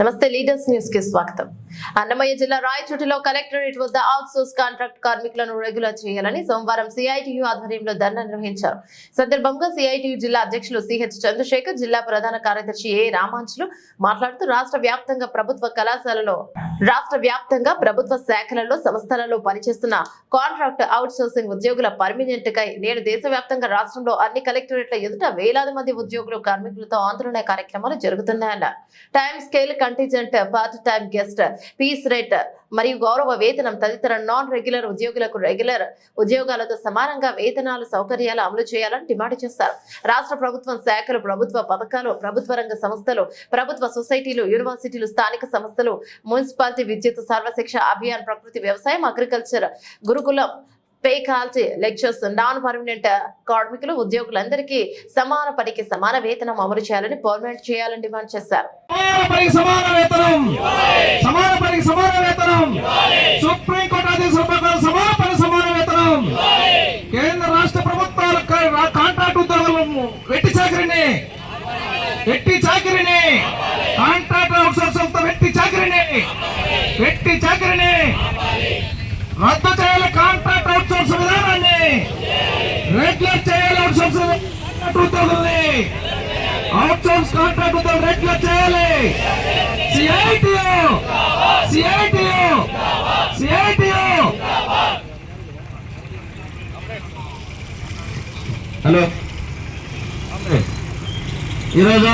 నమస్తే leaders news కి స్వాగతం. అన్నమయ్య జిల్లా రాయచోటిలో కలెక్టరేట్ వద్ద అవుట్ సోర్స్ కాంట్రాక్ట్ కార్మికులను రెగ్యులర్ చేయాలని సోమవారం సిఐటియు ఆధ్వర్యంలో ధర్నా నిర్వహించారు. సందర్భంగా సిఐటియు జిల్లా అధ్యక్షులు సిహెచ్ చంద్రశేఖర్, జిల్లా ప్రధాన కార్యదర్శి ఏ రామాంజులు మాట్లాడుతూ రాష్ట్ర వ్యాప్తంగా ప్రభుత్వ శాఖలలో సంస్థలలో పనిచేస్తున్న కాంట్రాక్ట్ అవుట్ సోర్సింగ్ ఉద్యోగుల పర్మినెంట్ కై నేడు దేశవ్యాప్తంగా రాష్ట్రంలో అన్ని కలెక్టరేట్ల ఎదుట వేలాది మంది ఉద్యోగులు కార్మికులతో ఆందోళన కార్యక్రమాలు జరుగుతున్నాయన్నారు. Time scale, contingent, part time guest, piece rate మరియు గౌరవ వేతనం తదితర నాన్ రెగ్యులర్ ఉద్యోగులకు రెగ్యులర్ ఉద్యోగాలతో సమానంగా వేతనాలు, సౌకర్యాలు అమలు చేయాలని డిమాండ్ చేశారు. రాష్ట్ర ప్రభుత్వం శాఖలు, ప్రభుత్వ పథకాలు, ప్రభుత్వ రంగ సంస్థలు, ప్రభుత్వ సొసైటీలు, యూనివర్సిటీలు, స్థానిక సంస్థలు, మున్సిపాలిటీ, విద్యుత్, సర్వశిక్ష అభియాన్, ప్రకృతి వ్యవసాయం, అగ్రికల్చర్, గురుకులం, ఫేకాల్టీ, లెక్చర్స్, నాన్ పర్మనెంట్ కార్మికులు ఉద్యోగులందరికీ సమాన పనికి సమాన వేతనం అమలు చేయాలని, పర్మనెంట్ చేయాలని డిమాండ్ చేశారు. సుప్రీంకోర్టు ఆదేశాల ప్రకారం సమాన వేతనం. కేంద్ర రాష్ట్ర ప్రభుత్వాల కాంట్రాక్ట్ ఉద్యోగులను వెట్టి చాకిరిని కాంట్రాక్ట్ అవుట్ సోర్సింగ్ వెట్టి చాకిరిని రద్దు చేయాలి. కాంట్రాక్ట్ అవుట్ సోర్స్ విధానాన్ని రెగ్యులర్ చేయాలి. అవుట్ సోర్స్ ఉద్యోగుల్ని అవుట్ సోర్స్ కాంట్రాక్ట్ ఉద్యోగులు రెగ్యులర్ చేయాలి. హలో, ఈరోజు